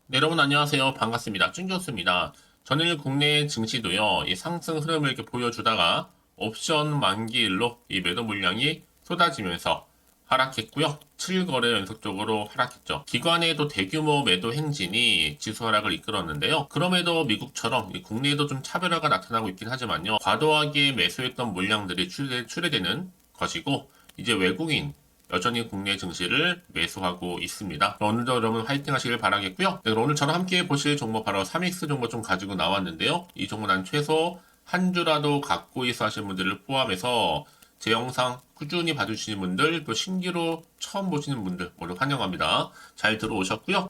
네, 여러분 안녕하세요. 반갑습니다. 쭝교수입니다. 전일 국내 증시도요, 이 상승 흐름을 이렇게 보여주다가 옵션 만기일로 이 매도 물량이 쏟아지면서 하락했고요. 7거래 연속적으로 하락했죠. 기관에도 대규모 매도 행진이 지수 하락을 이끌었는데요. 그럼에도 미국처럼 이 국내에도 좀 차별화가 나타나고 있긴 하지만요. 과도하게 매수했던 물량들이 출회되는 것이고, 이제 외국인 여전히 국내 증시를 매수하고 있습니다. 오늘도 여러분 화이팅 하시길 바라겠고요. 네, 오늘 저랑 함께 보실 종목 바로 3X 종목 좀 가지고 나왔는데요. 이 종목 난 최소 한 주라도 갖고 있어 하시는 분들을 포함해서 제 영상 꾸준히 봐주시는 분들, 또 신규로 처음 보시는 분들 모두 환영합니다. 잘 들어오셨고요.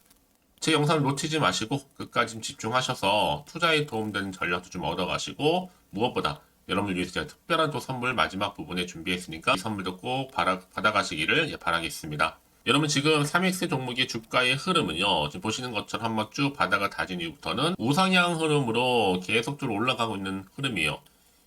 제 영상을 놓치지 마시고 끝까지 좀 집중하셔서 투자에 도움되는 전략도 좀 얻어가시고, 무엇보다 여러분을 위해서 제가 특별한 또 선물 마지막 부분에 준비했으니까 이 선물도 꼭 받아가시기를 바라겠습니다. 여러분 지금 3X 종목의 주가의 흐름은요, 지금 보시는 것처럼 한번 쭉 바다가 다진 이후부터는 우상향 흐름으로 계속적으로 올라가고 있는 흐름이에요.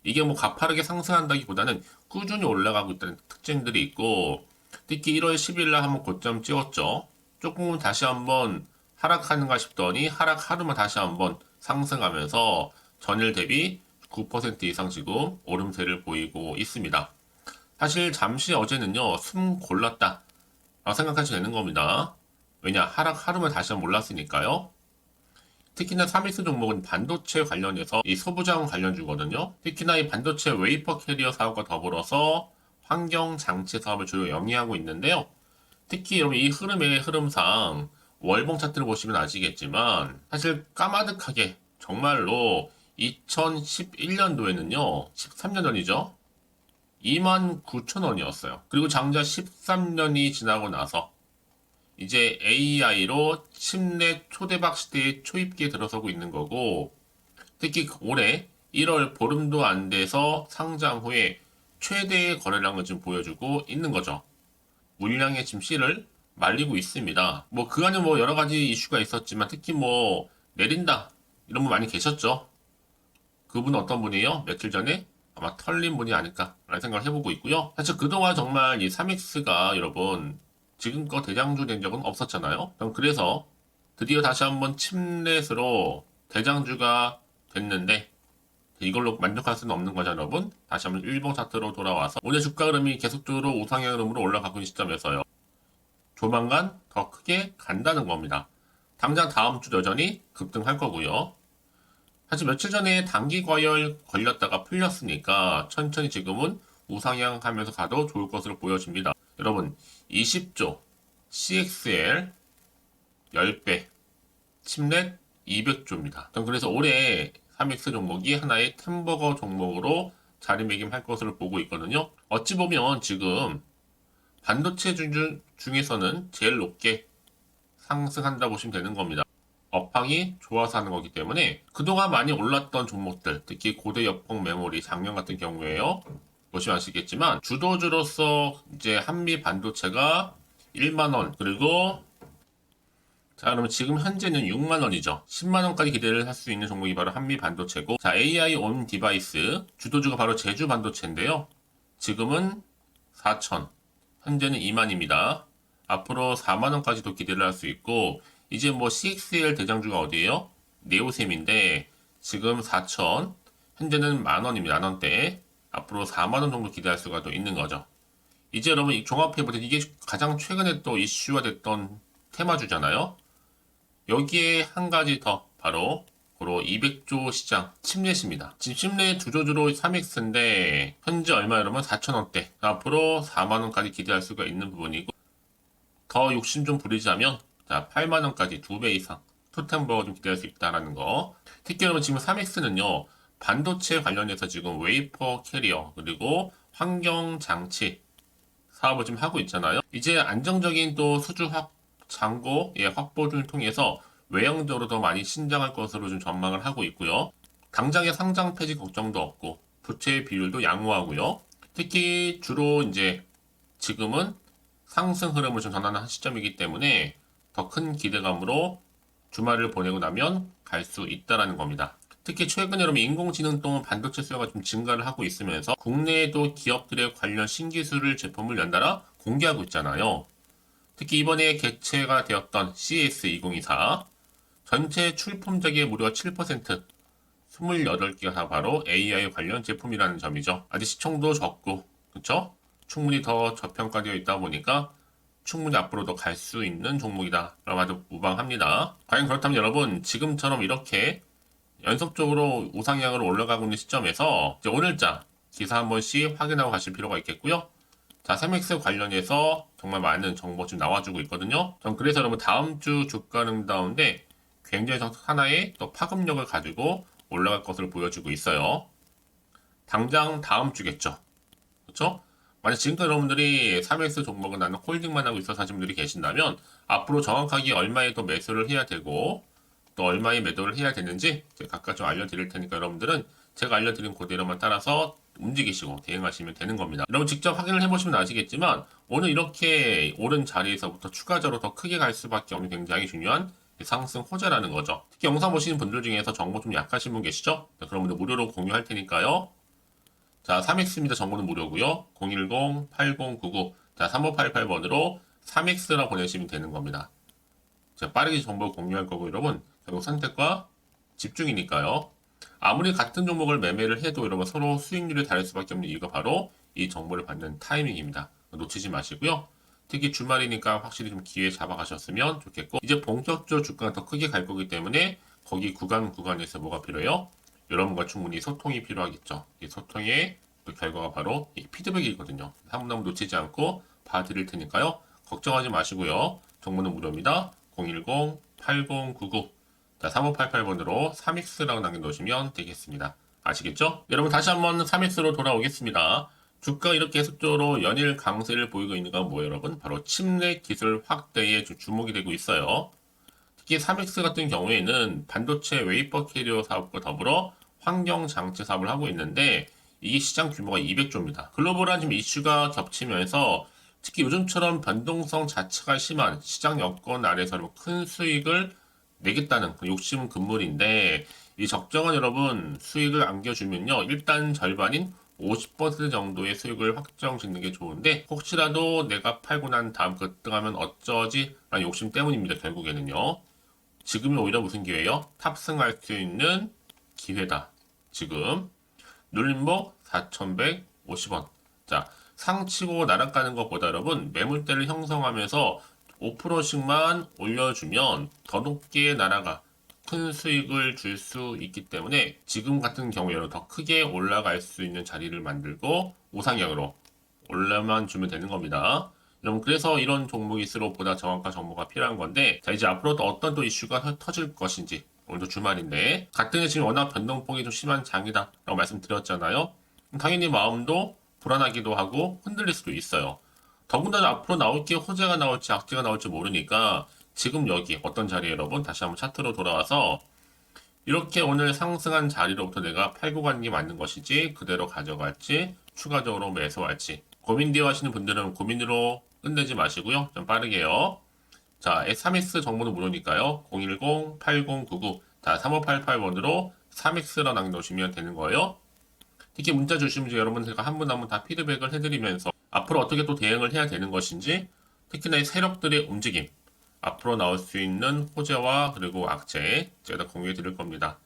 이게 뭐 가파르게 상승한다기보다는 꾸준히 올라가고 있다는 특징들이 있고, 특히 1월 10일 날 한번 고점 찍었죠. 조금은 다시 한번 하락하는가 싶더니 하락 하루만 다시 한번 상승하면서 전일 대비 9% 이상 지금 오름세를 보이고 있습니다. 사실 잠시 어제는요, 숨 골랐다 라고 생각하셔도 되는 겁니다. 왜냐, 하락 하루만 다시 한번 올랐으니까요. 특히나 3X 종목은 반도체 관련해서 이 소부장 관련주거든요. 특히나 이 반도체 웨이퍼 캐리어 사업과 더불어서 환경 장치 사업을 주로 영위하고 있는데요. 특히 여러분 이 흐름의 흐름상 월봉 차트를 보시면 아시겠지만 사실 까마득하게 정말로 2011년도에는요, 13년 전이죠. 29,000원이었어요. 그리고 장자 13년이 지나고 나서 이제 AI로 침례 초대박 시대의 초입기에 들어서고 있는 거고, 특히 올해 1월 보름도 안 돼서 상장 후에 최대의 거래량을 지금 보여주고 있는 거죠. 물량의 지금 씨를 말리고 있습니다. 뭐 그 안에 뭐 여러 가지 이슈가 있었지만 특히 뭐 내린다 이런 분 많이 계셨죠. 그분은 어떤 분이에요? 며칠 전에 아마 털린 분이 아닐까라는 생각을 해보고 있고요. 사실 그동안 정말 이 3X가 여러분 지금껏 대장주 된 적은 없었잖아요. 그래서 드디어 다시 한번 침넷으로 대장주가 됐는데 이걸로 만족할 수는 없는 거죠, 여러분. 다시 한번 일봉 차트로 돌아와서 오늘 주가 흐름이 계속적으로 우상향 흐름으로 올라가고 있는 시점에서요. 조만간 더 크게 간다는 겁니다. 당장 다음 주 여전히 급등할 거고요. 사실 며칠 전에 단기 과열 걸렸다가 풀렸으니까 천천히 지금은 우상향 하면서 가도 좋을 것으로 보여집니다. 여러분, 20조, CXL 10배, 침넷 200조입니다. 그래서 올해 3X 종목이 하나의 템버거 종목으로 자리매김할 것으로 보고 있거든요. 어찌 보면 지금 반도체 중에서는 제일 높게 상승한다 보시면 되는 겁니다. 업황이 좋아서 하는 거기 때문에 그동안 많이 올랐던 종목들, 특히 고대 역폭 메모리 작년 같은 경우에요. 보시면 아시겠지만 주도주로서 이제 한미 반도체가 1만 원, 그리고 자, 그러면 지금 현재는 6만 원이죠. 10만 원까지 기대를 할 수 있는 종목이 바로 한미 반도체고, 자, AI 온 디바이스 주도주가 바로 제주 반도체인데요. 지금은 4천, 현재는 2만입니다. 앞으로 4만 원까지도 기대를 할 수 있고, 이제 뭐 CXL 대장주가 어디예요? 네오셈인데 지금 4천, 현재는 만 원입니다. 만 원대. 앞으로 4만 원 정도 기대할 수가 또 있는 거죠. 이제 여러분 종합해보세요. 이게 가장 최근에 또 이슈화 됐던 테마주잖아요. 여기에 한 가지 더 바로 고로 200조 시장 침례입니다. 지금 침례 주조주로 3X인데 현재 얼마 여러분 4천원대, 앞으로 4만원까지 기대할 수가 있는 부분이고, 더 욕심 좀 부리자면 자 8만원까지 2배 이상 토템버가 좀 기대할 수 있다라는 거. 특히 여러분 지금 3X는요 반도체 관련해서 지금 웨이퍼 캐리어 그리고 환경 장치 사업을 좀 하고 있잖아요. 이제 안정적인 또 수주 잔고의 확보를 통해서 외형적으로 더 많이 신장할 것으로 좀 전망을 하고 있고요. 당장의 상장 폐지 걱정도 없고 부채 비율도 양호하고요. 특히 주로 이제 지금은 상승 흐름을 좀 전환한 시점이기 때문에 더 큰 기대감으로 주말을 보내고 나면 갈 수 있다라는 겁니다. 특히 최근에 여러분 인공지능 또는 반도체 수요가 좀 증가를 하고 있으면서 국내에도 기업들의 관련 신기술을 제품을 연달아 공개하고 있잖아요. 특히 이번에 개최가 되었던 CES 2024 전체 출품작의 무려 7%, 28개가 다 바로 AI 관련 제품이라는 점이죠. 아직 시청도 적고, 그쵸? 충분히 더 저평가되어 있다 보니까 충분히 앞으로도 갈 수 있는 종목이다 라고 아주 무방합니다. 과연 그렇다면 여러분, 지금처럼 이렇게 연속적으로 우상향으로 올라가고 있는 시점에서 이제 오늘자 기사 한 번씩 확인하고 가실 필요가 있겠고요. 자, 세맥스 관련해서 정말 많은 정보 지금 나와주고 있거든요. 전 그래서 여러분 다음 주 주가는 가운데 굉장히 하나의 또 파급력을 가지고 올라갈 것을 보여주고 있어요. 당장 다음 주겠죠. 그렇죠? 만약 지금까지 여러분들이 3X 종목은 나는 홀딩만 하고 있어서 하신 분들이 계신다면 앞으로 정확하게 얼마에 더 매수를 해야 되고 또 얼마에 매도를 해야 되는지 제가 각각 좀 알려드릴 테니까 여러분들은 제가 알려드린 그대로만 따라서 움직이시고 대응하시면 되는 겁니다. 여러분 직접 확인을 해보시면 아시겠지만 오늘 이렇게 오른 자리에서부터 추가적으로 더 크게 갈 수밖에 없는 굉장히 중요한 상승 호재라는 거죠. 특히 영상 보시는 분들 중에서 정보 좀 약하신 분 계시죠? 그런 분들 무료로 공유할 테니까요. 자, 3X입니다. 정보는 무료고요. 010-8099. 자, 3588번으로 3X라 보내시면 되는 겁니다. 제가 빠르게 정보를 공유할 거고 여러분 결국 선택과 집중이니까요. 아무리 같은 종목을 매매를 해도 여러분 서로 수익률이 다를 수밖에 없는 이유가 바로 이 정보를 받는 타이밍입니다. 놓치지 마시고요. 특히 주말이니까 확실히 좀 기회 잡아가셨으면 좋겠고 이제 본격적으로 주가가 더 크게 갈 거기 때문에 거기 구간에서 뭐가 필요해요? 여러분과 충분히 소통이 필요하겠죠. 이 소통의 또 결과가 바로 이 피드백이거든요. 한 분 한 분 놓치지 않고 봐드릴 테니까요. 걱정하지 마시고요. 정보는 무료입니다. 010-8099 자, 3588번으로 3X라고 남겨놓으시면 되겠습니다. 아시겠죠? 여러분 다시 한번 3X로 돌아오겠습니다. 주가 이렇게 계속적으로 연일 강세를 보이고 있는 건 뭐예요, 여러분? 바로 침례 기술 확대에 주목이 되고 있어요. 특히 3X 같은 경우에는 반도체 웨이퍼 캐리어 사업과 더불어 환경 장치 사업을 하고 있는데 이게 시장 규모가 200조입니다. 글로벌한 지금 이슈가 겹치면서 특히 요즘처럼 변동성 자체가 심한 시장 여건 아래서 큰 수익을 내겠다는 그 욕심은 금물인데 이 적정한 여러분 수익을 안겨주면요 일단 절반인 50% 정도의 수익을 확정 짓는 게 좋은데 혹시라도 내가 팔고 난 다음 급등하면 어쩌지? 라는 욕심 때문입니다. 결국에는요. 지금이 오히려 무슨 기회예요? 탑승할 수 있는 기회다. 지금 눌림목 4,150원. 자, 상치고 나락가는 것보다 여러분 매물대를 형성하면서 5%씩만 올려주면 더 높게 날아가 큰 수익을 줄 수 있기 때문에 지금 같은 경우에는 더 크게 올라갈 수 있는 자리를 만들고 우상향으로 올라만 주면 되는 겁니다. 여러분 그래서 이런 종목일수록 보다 정확한 정보가 필요한 건데 자 이제 앞으로 또 어떤 또 이슈가 터질 것인지 오늘도 주말인데 같은 해 지금 워낙 변동폭이 좀 심한 장이다 라고 말씀드렸잖아요. 당연히 마음도 불안하기도 하고 흔들릴 수도 있어요. 더군다나 앞으로 나올 게 호재가 나올지 악재가 나올지 모르니까 지금 여기 어떤 자리에 여러분 다시 한번 차트로 돌아와서 이렇게 오늘 상승한 자리로부터 내가 팔고 가는 게 맞는 것이지 그대로 가져갈지 추가적으로 매수할지 고민되어 하시는 분들은 고민으로 끝내지 마시고요. 좀 빠르게요. 자, S3X 정보는 무료니까요. 010-8099 자, 3588번으로 3X로 남겨놓으시면 되는 거예요. 특히 문자 주시면 여러분들과 한 분 한 분 다 피드백을 해드리면서 앞으로 어떻게 또 대응을 해야 되는 것인지 특히나 이 세력들의 움직임 앞으로 나올 수 있는 호재와 그리고 악재 제가 다 공유해 드릴 겁니다.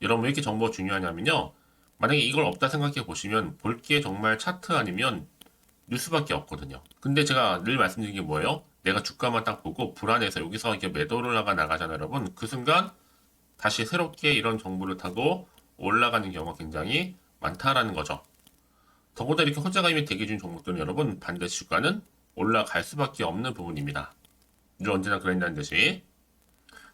여러분 왜 이렇게 정보가 중요하냐면요. 만약에 이걸 없다 생각해 보시면 볼 게 정말 차트 아니면 뉴스밖에 없거든요. 근데 제가 늘 말씀드린 게 뭐예요? 내가 주가만 딱 보고 불안해서 여기서 이렇게 매도를 나가잖아요, 여러분. 그 순간 다시 새롭게 이런 정보를 타고 올라가는 경우가 굉장히 많다라는 거죠. 더군다나 이렇게 호재가 이미 대기 중인 종목들은 여러분 반드시 주가는 올라갈 수밖에 없는 부분입니다. 늘 언제나 그랬다는 듯이.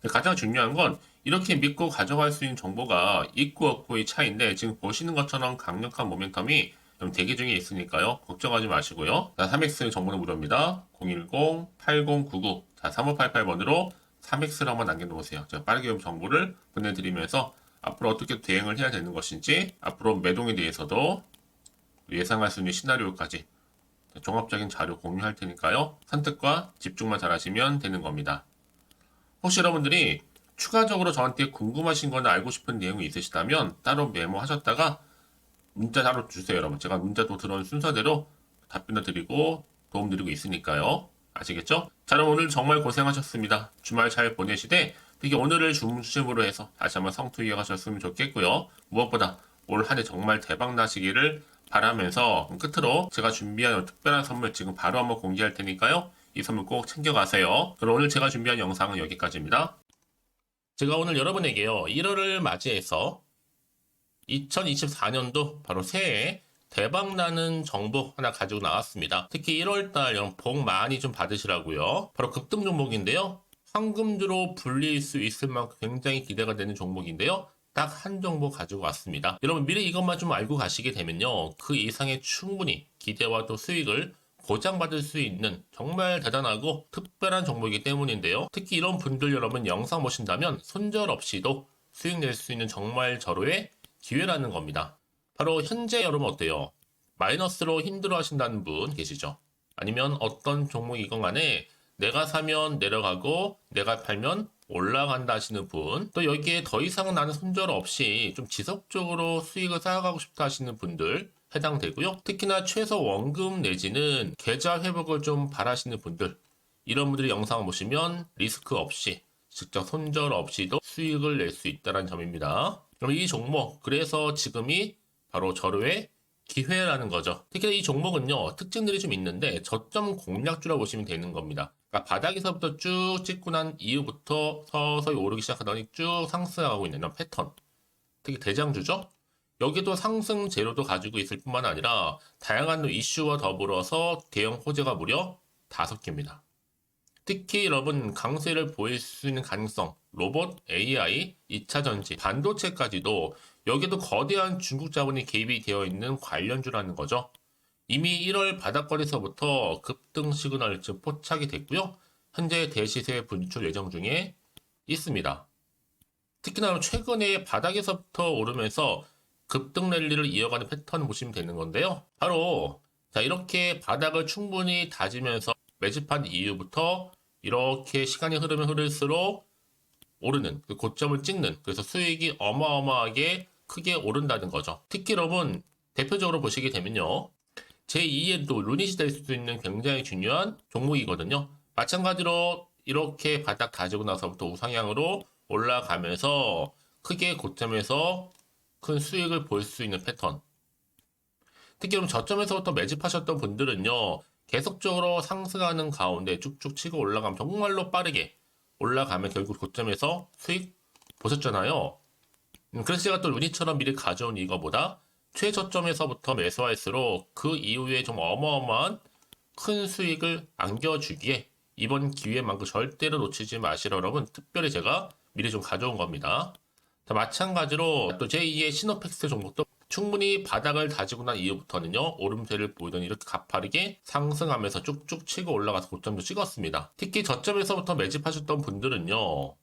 가장 중요한 건 이렇게 믿고 가져갈 수 있는 정보가 있고 없고의 차이인데 지금 보시는 것처럼 강력한 모멘텀이 좀 대기 중에 있으니까요. 걱정하지 마시고요. 자, 3X 정보는 무료입니다. 010-8099 자, 3588번으로 3X를 한번 남겨놓으세요. 제가 빠르게 정보를 보내드리면서 앞으로 어떻게 대응을 해야 되는 것인지 앞으로 매동에 대해서도 예상할 수 있는 시나리오까지 종합적인 자료 공유할 테니까요. 선택과 집중만 잘하시면 되는 겁니다. 혹시 여러분들이 추가적으로 저한테 궁금하신 거나 알고 싶은 내용이 있으시다면 따로 메모하셨다가 문자 따로 주세요, 여러분. 제가 문자도 들어온 순서대로 답변을 드리고 도움 드리고 있으니까요. 아시겠죠? 자, 그럼 오늘 정말 고생하셨습니다. 주말 잘 보내시되 특히 오늘을 중심으로 해서 다시 한번 성투 이어가셨으면 좋겠고요. 무엇보다 올 한 해 정말 대박 나시기를 바라면서 끝으로 제가 준비한 특별한 선물 지금 바로 한번 공개할 테니까요. 이 선물 꼭 챙겨가세요. 그럼 오늘 제가 준비한 영상은 여기까지입니다. 제가 오늘 여러분에게요. 1월을 맞이해서 2024년도 바로 새해 대박나는 정보 하나 가지고 나왔습니다. 특히 1월달 복 많이 좀 받으시라고요. 바로 급등 종목인데요. 황금주로 불릴 수 있을 만큼 굉장히 기대가 되는 종목인데요. 딱 한 종목 가지고 왔습니다. 여러분 미리 이것만 좀 알고 가시게 되면요. 그 이상의 충분히 기대와 또 수익을 보장받을 수 있는 정말 대단하고 특별한 종목이기 때문인데요. 특히 이런 분들 여러분 영상 보신다면 손절 없이도 수익 낼 수 있는 정말 절호의 기회라는 겁니다. 바로 현재 여러분 어때요? 마이너스로 힘들어 하신다는 분 계시죠? 아니면 어떤 종목이건 간에 내가 사면 내려가고 내가 팔면 올라간다 하시는 분, 또 여기에 더 이상 나는 손절 없이 좀 지속적으로 수익을 쌓아가고 싶다 하시는 분들 해당되고요. 특히나 최소 원금 내지는 계좌 회복을 좀 바라시는 분들, 이런 분들이 영상을 보시면 리스크 없이 직접 손절 없이도 수익을 낼 수 있다는 점입니다. 그럼 이 종목, 그래서 지금이 바로 절호의 기회라는 거죠. 특히 이 종목은요, 특징들이 좀 있는데 저점 공략주라고 보시면 되는 겁니다. 그러니까 바닥에서부터 쭉 찍고 난 이후부터 서서히 오르기 시작하더니 쭉 상승하고 있는 이런 패턴. 특히 대장주죠. 여기도 상승 재료도 가지고 있을 뿐만 아니라 다양한 이슈와 더불어서 대형 호재가 무려 5개입니다. 특히 여러분 강세를 보일 수 있는 가능성, 로봇, AI, 2차 전지, 반도체까지도 여기도 거대한 중국 자본이 개입이 되어 있는 관련주라는 거죠. 이미 1월 바닥거리서부터 급등 시그널 즉 포착이 됐고요. 현재 대시세 분출 예정 중에 있습니다. 특히나 최근에 바닥에서부터 오르면서 급등 랠리를 이어가는 패턴을 보시면 되는 건데요. 바로 자 이렇게 바닥을 충분히 다지면서 매집한 이후부터 이렇게 시간이 흐르면 흐를수록 오르는 그 고점을 찍는, 그래서 수익이 어마어마하게 크게 오른다는 거죠. 특히 여러분 대표적으로 보시게 되면요. 제2의 또 루닛이 될 수도 있는 굉장히 중요한 종목이거든요. 마찬가지로 이렇게 바닥 다지고 나서부터 우상향으로 올라가면서 크게 고점에서 큰 수익을 볼 수 있는 패턴. 특히 그럼 저점에서부터 매집하셨던 분들은요. 계속적으로 상승하는 가운데 쭉쭉 치고 올라가면 정말로 빠르게 올라가면 결국 고점에서 수익 보셨잖아요. 그래서 제가 또 루니처럼 미리 가져온 이거보다 최저점에서부터 매수할수록 그 이후에 좀 어마어마한 큰 수익을 안겨주기에 이번 기회만큼 절대로 놓치지 마시라 여러분 특별히 제가 미리 좀 가져온 겁니다. 자, 마찬가지로 또 제2의 시노팩스 종목도 충분히 바닥을 다지고 난 이후부터는요 오름세를 보이던 이렇게 가파르게 상승하면서 쭉쭉 치고 올라가서 고점도 찍었습니다. 특히 저점에서부터 매집하셨던 분들은요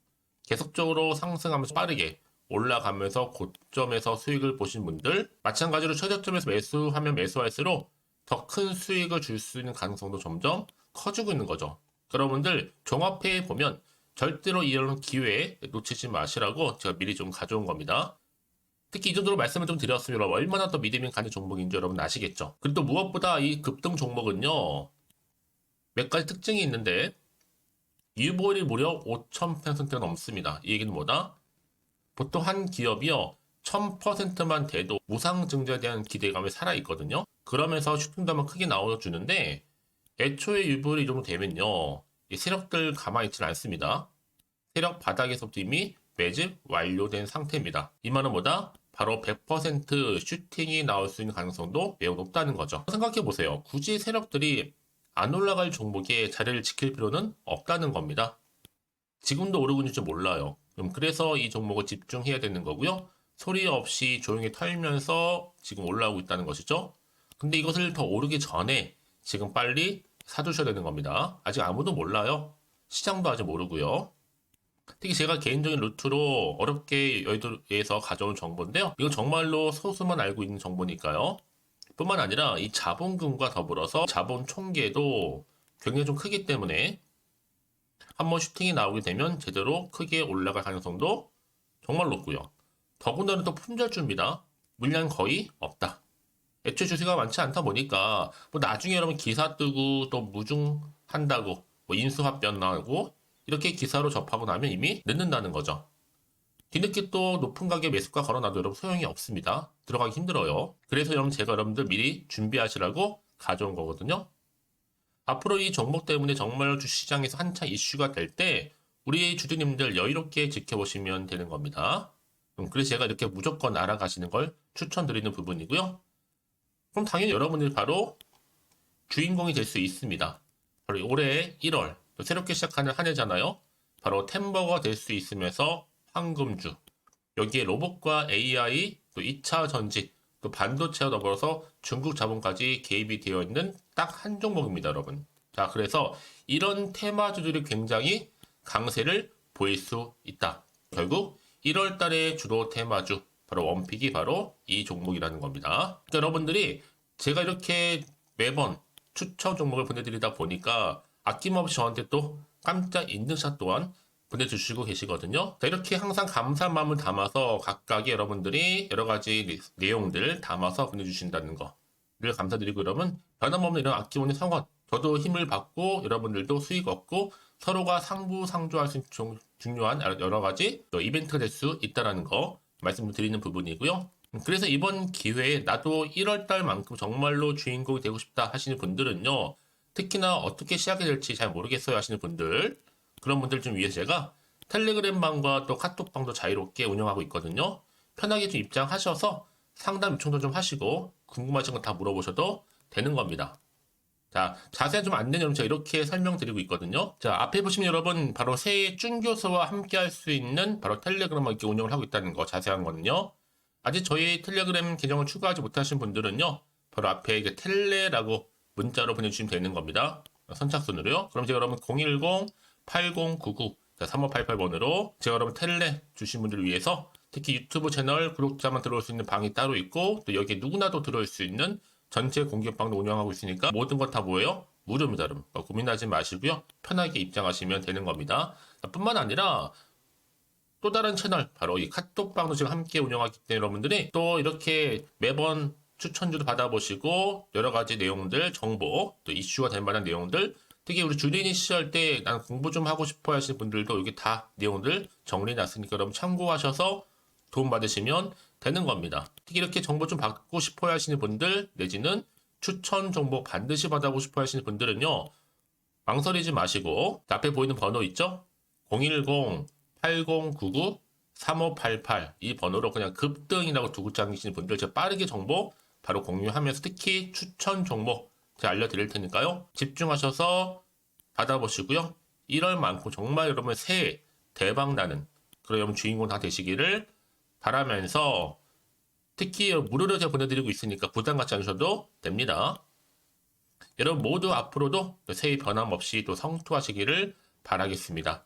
계속적으로 상승하면서 빠르게 올라가면서 고점에서 수익을 보신 분들, 마찬가지로 최저점에서 매수하면 매수할수록 더 큰 수익을 줄 수 있는 가능성도 점점 커지고 있는 거죠. 여러분들 종합해 보면 절대로 이런 기회에 놓치지 마시라고 제가 미리 좀 가져온 겁니다. 특히 이 정도로 말씀을 좀 드렸으면 얼마나 더 믿음이 가는 종목인지 여러분 아시겠죠? 그리고 또 무엇보다 이 급등 종목은요 몇 가지 특징이 있는데 유보율이 무려 5000%가 넘습니다. 이 얘기는 뭐다? 보통 한 기업이요 1000%만 돼도 무상증자에 대한 기대감이 살아있거든요. 그러면서 슈팅도 한번 크게 나와주는데 애초에 유보율이 이 정도 되면요 이 세력들 가만히 있지는 않습니다. 세력 바닥에서부터 이미 매집 완료된 상태입니다. 이 말은 뭐다? 바로 100% 슈팅이 나올 수 있는 가능성도 매우 높다는 거죠. 생각해보세요. 굳이 세력들이 안 올라갈 종목에 자리를 지킬 필요는 없다는 겁니다. 지금도 오르고 있는지 몰라요. 그래서 이 종목을 집중해야 되는 거고요. 소리 없이 조용히 털면서 지금 올라오고 있다는 것이죠. 근데 이것을 더 오르기 전에 지금 빨리 사두셔야 되는 겁니다. 아직 아무도 몰라요. 시장도 아직 모르고요. 특히 제가 개인적인 루트로 어렵게 여의도에서 가져온 정보인데요. 이건 정말로 소수만 알고 있는 정보니까요. 뿐만 아니라 이 자본금과 더불어서 자본 총계도 굉장히 좀 크기 때문에 한번 슈팅이 나오게 되면 제대로 크게 올라갈 가능성도 정말 높고요. 더군다나 또 품절주입니다. 물량 거의 없다. 애초에 주식가 많지 않다 보니까 뭐 나중에 여러분 기사 뜨고 또 무중한다고 뭐 인수합병 나고 이렇게 기사로 접하고 나면 이미 늦는다는 거죠. 뒤늦게 또 높은 가격에 매수가 걸어놔도 여러분 소용이 없습니다. 들어가기 힘들어요. 그래서 여러분 제가 여러분들 미리 준비하시라고 가져온 거거든요. 앞으로 이 종목 때문에 정말 주시장에서 한창 이슈가 될 때 우리 주주님들 여유롭게 지켜보시면 되는 겁니다. 그래서 제가 이렇게 무조건 알아가시는 걸 추천드리는 부분이고요. 그럼 당연히 여러분들이 바로 주인공이 될 수 있습니다. 바로 올해 1월 또 새롭게 시작하는 한 해잖아요. 바로 템버가 될 수 있으면서 황금주, 여기에 로봇과 AI, 또 2차 전지, 또 반도체와 더불어서 중국 자본까지 개입이 되어 있는 딱 한 종목입니다, 여러분. 자, 그래서 이런 테마주들이 굉장히 강세를 보일 수 있다. 결국 1월 달에 주로 테마주, 바로 원픽이 바로 이 종목이라는 겁니다. 그러니까 여러분들이 제가 이렇게 매번 추천 종목을 보내드리다 보니까 아낌없이 저한테 또 깜짝 인증샷 또한 보내주시고 계시거든요. 자, 이렇게 항상 감사한 마음을 담아서 각각의 여러분들이 여러 가지 내용들 담아서 보내주신다는 거를 감사드리고, 여러분 변함없는 이런 아낌없는 성원, 저도 힘을 받고 여러분들도 수익 얻고 서로가 상부상조할 수 있는 중요한 여러 가지 이벤트가 될 수 있다는 거 말씀드리는 부분이고요. 그래서 이번 기회에 나도 1월 달만큼 정말로 주인공이 되고 싶다 하시는 분들은요, 특히나 어떻게 시작이 될지 잘 모르겠어요 하시는 분들, 그런 분들 좀 위해서 제가 텔레그램방과 또 카톡방도 자유롭게 운영하고 있거든요. 편하게 좀 입장하셔서 상담 요청도 좀 하시고 궁금하신 거 다 물어보셔도 되는 겁니다. 자, 자세한 좀 안내는 제가 이렇게 설명드리고 있거든요. 자, 앞에 보시면 여러분 바로 새해 쭌교수와 함께 할 수 있는 바로 텔레그램을 이렇게 운영을 하고 있다는 거, 자세한 거는요. 아직 저희 텔레그램 계정을 추가하지 못하신 분들은요, 바로 앞에 이게 텔레라고 문자로 보내주시면 되는 겁니다. 선착순으로요. 그럼 제가 여러분 010-8099 3588번으로 제가 여러분 텔레 주신 분들을 위해서 특히 유튜브 채널 구독자만 들어올 수 있는 방이 따로 있고, 또 여기에 누구나도 들어올 수 있는 전체 공개방도 운영하고 있으니까 모든 것 다 뭐예요? 무료입니다, 여러분. 고민하지 마시고요. 편하게 입장하시면 되는 겁니다. 뿐만 아니라 또 다른 채널, 바로 이 카톡방도 지금 함께 운영하기 때문에 여러분들이 또 이렇게 매번 추천주도 받아보시고 여러 가지 내용들, 정보, 또 이슈가 될 만한 내용들, 특히 우리 주린이 시절 때 난 공부 좀 하고 싶어 하시는 분들도 여기 다 내용들 정리해놨으니까 여러분 참고하셔서 도움 받으시면 되는 겁니다. 특히 이렇게 정보 좀 받고 싶어 하시는 분들, 내지는 추천 정보 반드시 받아보고 싶어 하시는 분들은요, 망설이지 마시고 앞에 보이는 번호 있죠? 010-8099-3588 이 번호로 그냥 급등이라고 두고 당기시는 분들 제가 빠르게 정보 바로 공유하면서 특히 추천 종목 제가 알려드릴 테니까요. 집중하셔서 받아보시고요. 1월만큼 정말 여러분 새해 대박나는 그런 여러분 주인공 다 되시기를 바라면서, 특히 무료로 제가 보내드리고 있으니까 부담 갖지 않으셔도 됩니다. 여러분 모두 앞으로도 새해 변함없이 또 성투하시기를 바라겠습니다.